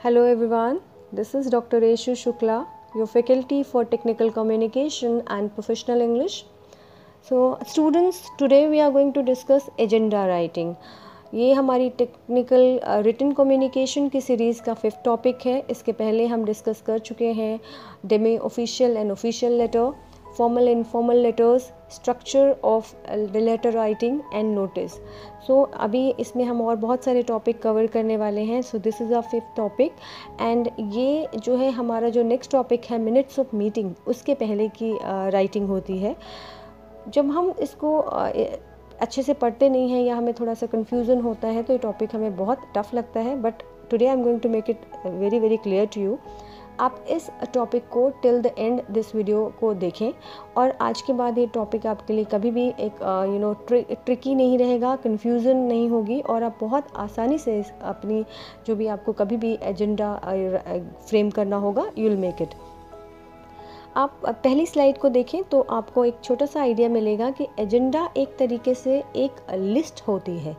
Hello everyone, this is Dr. Eshu Shukla, your faculty for Technical Communication and Professional English. So students, today we are going to discuss agenda writing. ये हमारी technical written communication की series का 5th topic है. इसके पहले हम discuss कर चुके हैं demi official and official letter, formal informal letters, structure of letter writing and notice. So अभी इसमें हम और बहुत सारे टॉपिक कवर करने वाले हैं. So this is a 5th topic and ये जो है हमारा जो नेक्स्ट टॉपिक है मिनट्स ऑफ मीटिंग, उसके पहले की राइटिंग होती है. जब हम इसको अच्छे से पढ़ते नहीं हैं या हमें थोड़ा सा कन्फ्यूज़न होता है तो ये टॉपिक हमें बहुत टफ लगता है, but today I am going to make it very very clear to you. आप इस टॉपिक को till the end this video को देखें और आज के बाद ये टॉपिक आपके लिए कभी भी एक ट्रिकी नहीं रहेगा, कन्फ्यूज़न नहीं होगी और आप बहुत आसानी से अपनी जो भी आपको कभी भी एजेंडा फ्रेम करना होगा, यू विल मेक इट. आप पहली स्लाइड को देखें तो आपको एक छोटा सा आइडिया मिलेगा कि एजेंडा एक तरीके से एक लिस्ट होती है.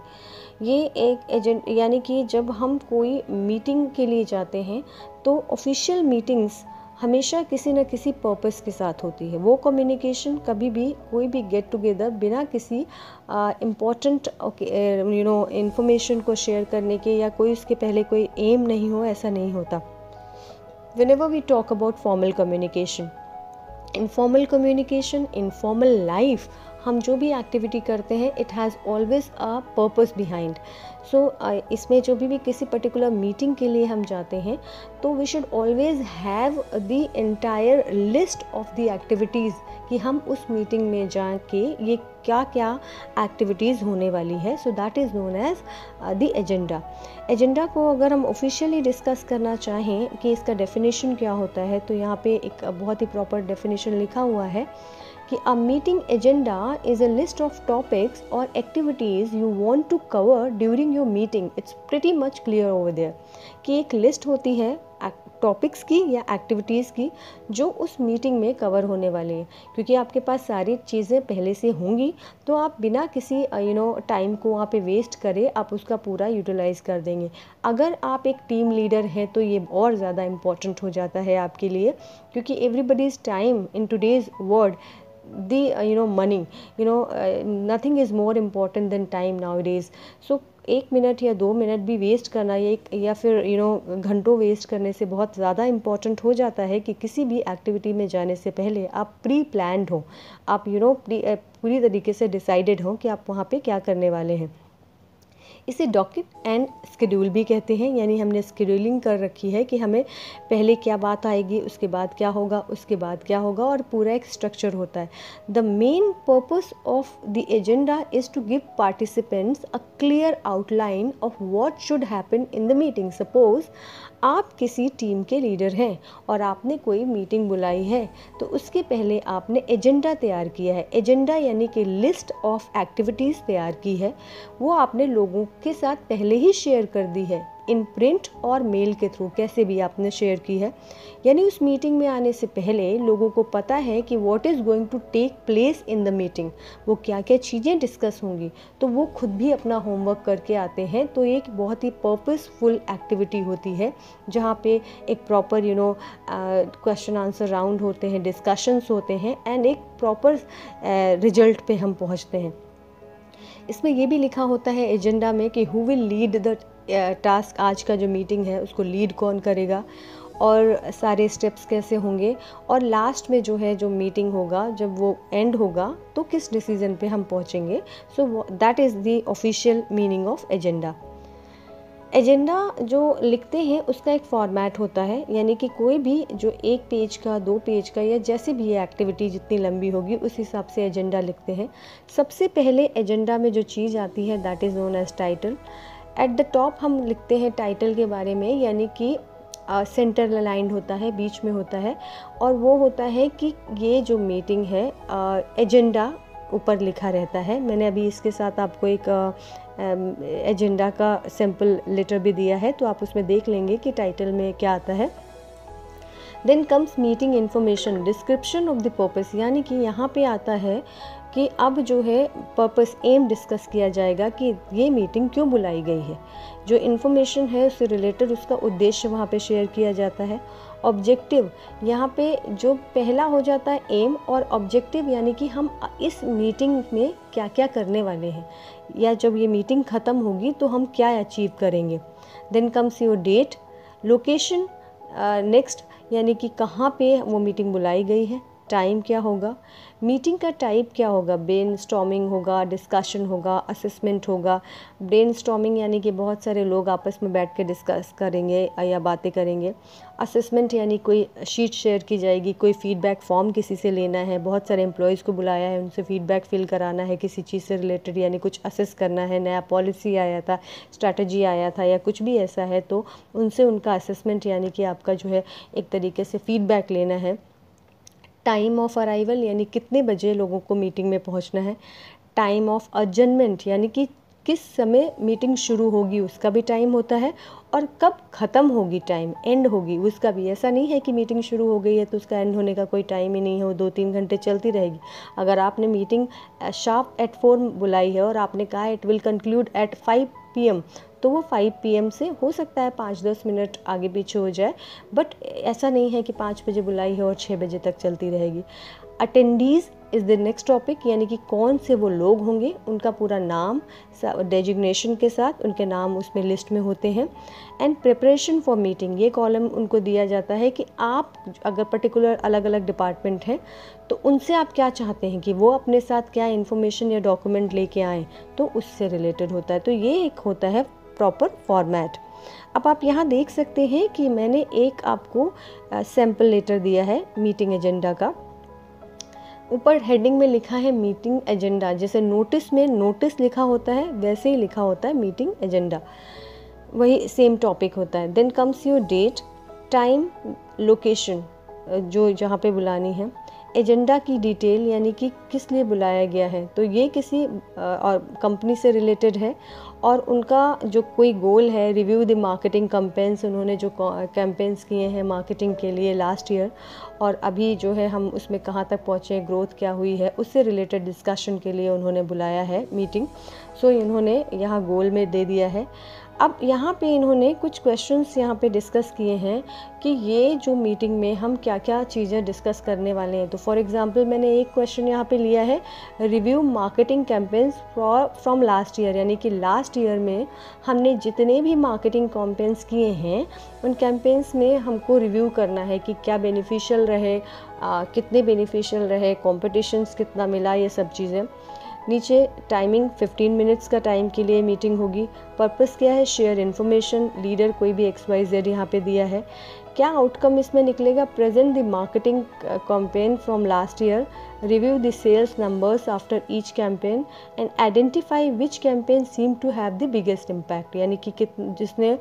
ये एक यानी कि जब हम कोई मीटिंग के लिए जाते हैं तो ऑफिशियल मीटिंग्स हमेशा किसी न किसी पर्पस के साथ होती है. वो कम्युनिकेशन कभी भी कोई भी गेट टुगेदर बिना किसी इम्पोर्टेंट इंफॉर्मेशन को शेयर करने के या कोई उसके पहले कोई एम नहीं हो, ऐसा नहीं होता. Whenever we talk about formal communication, informal communication, informal life, हम जो भी एक्टिविटी करते हैं it has always a purpose behind. So इसमें जो भी किसी पर्टिकुलर मीटिंग के लिए हम जाते हैं तो we should always have the entire list of the activities कि हम उस मीटिंग में जाके ये क्या क्या एक्टिविटीज़ होने वाली है. So that is known as the agenda. Agenda को अगर हम ऑफिशियली डिस्कस करना चाहें कि इसका डेफिनेशन क्या होता है तो यहाँ पे एक बहुत ही प्रॉपर डेफिनेशन लिखा हुआ है कि a meeting agenda is a list of topics or activities you want to cover during your meeting. It's pretty much clear over there कि एक लिस्ट होती है टॉपिक्स की या एक्टिविटीज़ की जो उस मीटिंग में कवर होने वाली है. क्योंकि आपके पास सारी चीज़ें पहले से होंगी तो आप बिना किसी टाइम को वहाँ पे वेस्ट करे आप उसका पूरा यूटिलाइज़ कर देंगे. अगर आप एक टीम लीडर हैं तो ये और ज़्यादा इम्पॉर्टेंट हो जाता है आपके लिए, क्योंकि everybody's time in today's world money, nothing is more important than time nowadays. So 1 minute या 2 मिनट भी वेस्ट करना या फिर घंटों वेस्ट करने से बहुत ज़्यादा इम्पॉर्टेंट हो जाता है कि किसी भी एक्टिविटी में जाने से पहले आप प्री प्लान्ड हो, आप पूरी तरीके से डिसाइडेड हो कि आप वहाँ पे क्या करने वाले हैं. इसे डॉकेट एंड स्केड्यूल भी कहते हैं, यानी हमने स्केड्यूलिंग कर रखी है कि हमें पहले क्या बात आएगी, उसके बाद क्या होगा, उसके बाद क्या होगा और पूरा एक स्ट्रक्चर होता है. The main purpose of the agenda is to give participants a clear outline of what should happen in the meeting. Suppose आप किसी टीम के लीडर हैं और आपने कोई मीटिंग बुलाई है तो उसके पहले आपने एजेंडा तैयार किया है. एजेंडा यानी कि लिस्ट ऑफ एक्टिविटीज़ तैयार की है, वो आपने लोगों के साथ पहले ही शेयर कर दी है इन प्रिंट और मेल के थ्रू, कैसे भी आपने शेयर की है. यानी उस मीटिंग में आने से पहले लोगों को पता है कि what is going to take place in the meeting, वो क्या क्या चीज़ें डिस्कस होंगी, तो वो खुद भी अपना होमवर्क करके आते हैं. तो एक बहुत ही पर्पसफुल एक्टिविटी होती है जहाँ पे एक प्रॉपर क्वेश्चन आंसर राउंड होते हैं, डिस्कशंस होते हैं एंड एक प्रॉपर रिजल्ट पे हम पहुँचते हैं. इसमें ये भी लिखा होता है एजेंडा में कि who will lead the task. आज का जो मीटिंग है उसको लीड कौन करेगा और सारे स्टेप्स कैसे होंगे और लास्ट में जो मीटिंग होगा जब वो एंड होगा तो किस डिसीजन पे हम पहुँचेंगे. सो that is the official meaning of agenda. Agenda जो लिखते हैं उसका एक फॉर्मेट होता है, यानी कि कोई भी जो 1 पेज का 2 पेज का या जैसे भी ये एक्टिविटी जितनी लंबी होगी उस हिसाब से एजेंडा लिखते हैं. सबसे पहले एजेंडा में जो चीज़ आती है that is known as title. At the top हम लिखते हैं टाइटल के बारे में, यानी कि सेंटर अलाइंड होता है, बीच में होता है और वो होता है कि ये जो मीटिंग है एजेंडा ऊपर लिखा रहता है. मैंने अभी इसके साथ आपको एक एजेंडा का सैम्पल लेटर भी दिया है तो आप उसमें देख लेंगे कि टाइटल में क्या आता है. Then comes meeting information, description of the purpose, यानी कि यहाँ पे आता है कि अब जो है पर्पस, एम डिस्कस किया जाएगा कि ये मीटिंग क्यों बुलाई गई है। जो इन्फॉर्मेशन है उससे रिलेटेड उसका उद्देश्य वहाँ पे शेयर किया जाता है। ऑब्जेक्टिव, यहाँ पे जो पहला हो जाता है एम, और ऑब्जेक्टिव यानी कि हम इस मीटिंग में क्या क्या करने वाले हैं, या जब ये मीटिंग ख़त्म होगी तो हम क्या अचीव करेंगे। Then comes your date, location next, यानी कि कहाँ पे वो मीटिंग बुलाई गई है, टाइम क्या होगा, मीटिंग का टाइप क्या होगा, ब्रेनस्टॉर्मिंग होगा, डिस्कशन होगा, असेसमेंट होगा। ब्रेनस्टॉर्मिंग यानी कि बहुत सारे लोग आपस में बैठ के डिस्कस करेंगे या बातें करेंगे। असेसमेंट यानी कोई शीट शेयर की जाएगी, कोई फीडबैक फॉर्म किसी से लेना है, बहुत सारे एम्प्लॉयज़ को बुलाया है, उनसे फीडबैक फिल कराना है किसी चीज़ से रिलेटेड, यानी कुछ असेस करना है, नया पॉलिसी आया था, स्ट्रैटेजी आया था या कुछ भी ऐसा है, तो उनसे उनका असेसमेंट यानी कि आपका जो है एक तरीके से फीडबैक लेना है। टाइम ऑफ अराइवल, यानी कितने बजे लोगों को मीटिंग में पहुंचना है। टाइम ऑफ अडजर्नमेंट, यानी कि किस समय मीटिंग शुरू होगी उसका भी टाइम होता है, और कब ख़त्म होगी, टाइम एंड होगी उसका भी। ऐसा नहीं है कि मीटिंग शुरू हो गई है तो उसका एंड होने का कोई टाइम ही नहीं हो, 2-3 घंटे चलती रहेगी। अगर आपने मीटिंग शार्प एट 4 बुलाई है और आपने कहा it will conclude at 5 PM, तो वो 5 PM से हो सकता है 5-10 मिनट आगे पीछे हो जाए, बट ऐसा नहीं है कि 5 बजे बुलाई है और 6 बजे तक चलती रहेगी। Attendees is the next topic, यानी कि कौन से वो लोग होंगे, उनका पूरा नाम डेजिग्नेशन के साथ, उनके नाम उसमें लिस्ट में होते हैं। एंड प्रिपरेशन फॉर मीटिंग, ये कॉलम उनको दिया जाता है कि आप अगर पर्टिकुलर अलग अलग डिपार्टमेंट हैं तो उनसे आप क्या चाहते हैं कि वो अपने साथ क्या इन्फॉर्मेशन या डॉक्यूमेंट लेके आएँ, तो उससे रिलेटेड होता है। तो ये एक होता है प्रॉपर फॉर्मेट। अब आप यहाँ देख सकते हैं कि मैंने एक आपको सैम्पल लेटर दिया है मीटिंग एजेंडा का। ऊपर हेडिंग में लिखा है मीटिंग एजेंडा, जैसे नोटिस में नोटिस लिखा होता है वैसे ही लिखा होता है मीटिंग एजेंडा, वही सेम टॉपिक होता है। Then comes your date, time, location जो जहाँ पे बुलानी है, एजेंडा की डिटेल यानी कि किस लिए बुलाया गया है, तो ये किसी और कंपनी से रिलेटेड है और उनका जो कोई गोल है, रिव्यू द मार्केटिंग कैंपेन्स, उन्होंने जो कैंपेन्स किए हैं मार्केटिंग के लिए लास्ट ईयर और अभी जो है हम उसमें कहाँ तक पहुँचे, ग्रोथ क्या हुई है, उससे रिलेटेड डिस्कशन के लिए उन्होंने बुलाया है मीटिंग। सो इन्होंने यहाँ गोल में दे दिया है। अब यहाँ पे इन्होंने कुछ क्वेश्चंस यहाँ पे डिस्कस किए हैं कि ये जो मीटिंग में हम क्या क्या चीज़ें डिस्कस करने वाले हैं। तो फॉर एग्जांपल मैंने एक क्वेश्चन यहाँ पे लिया है, review marketing campaigns from last year, यानी कि लास्ट ईयर में हमने जितने भी मार्केटिंग कैंपेन्स किए हैं उन कैंपेन्स में हमको रिव्यू करना है कि क्या बेनिफिशियल रहे, कितने बेनिफिशियल रहे, कॉम्पिटिशन्स कितना मिला, ये सब चीज़ें। नीचे टाइमिंग 15 मिनट्स का टाइम के लिए मीटिंग होगी। पर्पस क्या है, शेयर इन्फॉर्मेशन, लीडर कोई भी XYZ यहाँ पे दिया है। क्या आउटकम इसमें निकलेगा, present the marketing campaign from last year, review the sales numbers after each campaign and identify which campaign seem to have the biggest impact, यानी कि जिसने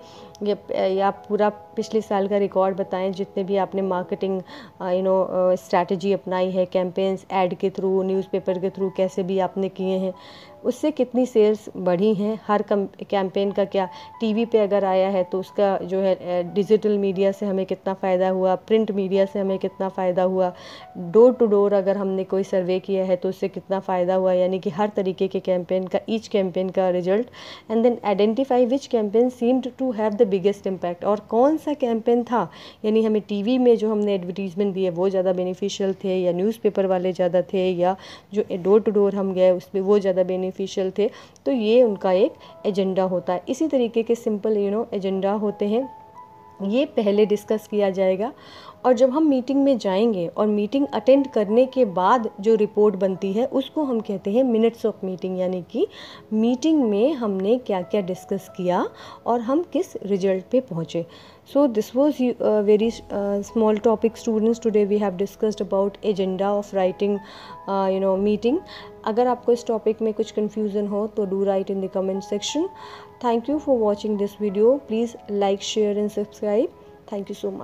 या पूरा पिछले साल का रिकॉर्ड बताएं जितने भी आपने मार्केटिंग स्ट्रैटेजी अपनाई है, कैंपेन्स ऐड के थ्रू, न्यूज़पेपर के थ्रू, कैसे भी आपने किए हैं, उससे कितनी सेल्स बढ़ी हैं। हर कैंपेन का क्या, टीवी पे अगर आया है तो उसका जो है डिजिटल मीडिया से हमें कितना फ़ायदा हुआ, प्रिंट मीडिया से हमें कितना फ़ायदा हुआ, डोर टू डोर अगर हमने कोई सर्वे किया है तो उससे कितना फ़ायदा हुआ, यानी कि हर तरीके के कैंपेन का, ईच कैंपेन का result. And then identify which campaign seemed to have the biggest impact, और कौन सा कैंपेन था, यानी हमें टीवी में जो हमने एडवर्टीजमेंट दिए वो ज़्यादा बेनिफिशियल थे या न्यूज़पेपर वाले ज़्यादा थे या जो डोर टू डोर हम गए उसमें वो ज़्यादा बेनिफिशियल थे। तो ये उनका एक एजेंडा होता है। इसी तरीके के सिंपल एजेंडा होते हैं, ये पहले डिस्कस किया जाएगा और जब हम मीटिंग में जाएंगे और मीटिंग अटेंड करने के बाद जो रिपोर्ट बनती है उसको हम कहते हैं मिनट्स ऑफ मीटिंग, यानी कि मीटिंग में हमने क्या क्या डिस्कस किया और हम किस रिजल्ट पे पहुँचे। So this was a very small topic students. Today we have discussed about agenda of writing meeting. अगर आपको इस टॉपिक में कुछ confusion हो तो do write in the comment section. Thank you for watching this video. Please like, share and subscribe. Thank you so much.